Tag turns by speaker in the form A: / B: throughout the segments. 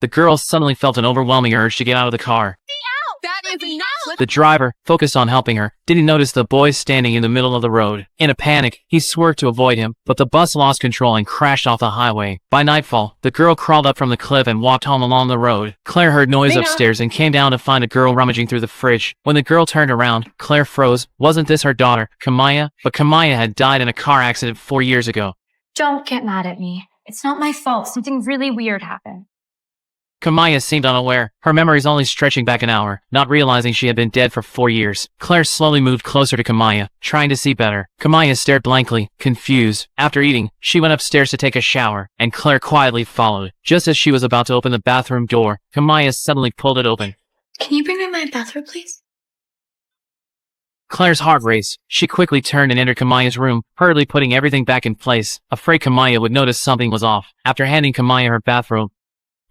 A: the girl suddenly felt an overwhelming urge to get out of the car.
B: That is enough!
A: The driver, focused on helping her, didn't notice the boy standing in the middle of the road. In a panic, he swerved to avoid him, but the bus lost control and crashed off the highway. By nightfall, the girl crawled up from the cliff and walked home along the road. Claire heard noise upstairs and came down to find a girl rummaging through the fridge. When the girl turned around, Claire froze. Wasn't this her daughter, Kamaya? But Kamaya had died in a car accident 4 years ago.
C: Don't get mad at me. It's not my fault. Something really weird happened.
A: Kamaya seemed unaware, her memories only stretching back an hour, not realizing she had been dead for 4 years. Claire slowly moved closer to Kamaya, trying to see better. Kamaya stared blankly, confused. After eating, she went upstairs to take a shower, and Claire quietly followed. Just as she was about to open the bathroom door, Kamaya suddenly pulled it open.
C: Can you bring me my bathrobe, please?
A: Claire's heart raced. She quickly turned and entered Kamaya's room, hurriedly putting everything back in place, afraid Kamaya would notice something was off. After handing Kamaya her bathrobe,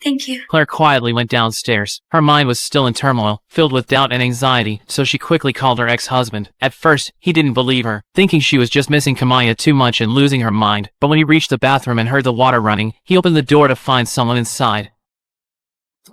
C: Thank you.
A: Claire quietly went downstairs. Her mind was still in turmoil, filled with doubt and anxiety, so she quickly called her ex-husband. At first, he didn't believe her, thinking she was just missing Kamaya too much and losing her mind. But when he reached the bathroom and heard the water running, he opened the door to find someone inside.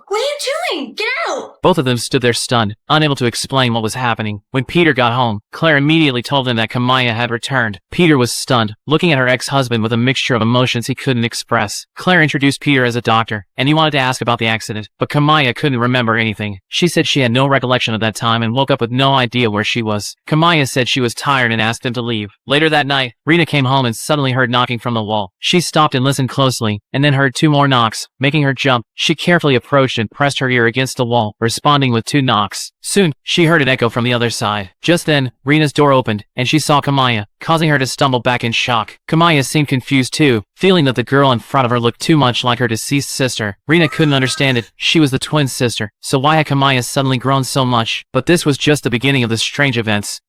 C: What are you doing? Get out!
A: Both of them stood there stunned, unable to explain what was happening. When Peter got home, Claire immediately told him that Kamaya had returned. Peter was stunned, looking at her ex-husband with a mixture of emotions he couldn't express. Claire introduced Peter as a doctor, and he wanted to ask about the accident, but Kamaya couldn't remember anything. She said she had no recollection of that time and woke up with no idea where she was. Kamaya said she was tired and asked him to leave. Later that night, Rena came home and suddenly heard knocking from the wall. She stopped and listened closely, and then heard 2 more knocks, making her jump. She carefully approached and pressed her ear against the wall, responding with 2 knocks. Soon, she heard an echo from the other side. Just then, Rena's door opened, and she saw Kamaya, causing her to stumble back in shock. Kamaya seemed confused too, feeling that the girl in front of her looked too much like her deceased sister. Rena couldn't understand it. She was the twin sister, so why had Kamaya suddenly grown so much? But this was just the beginning of the strange events.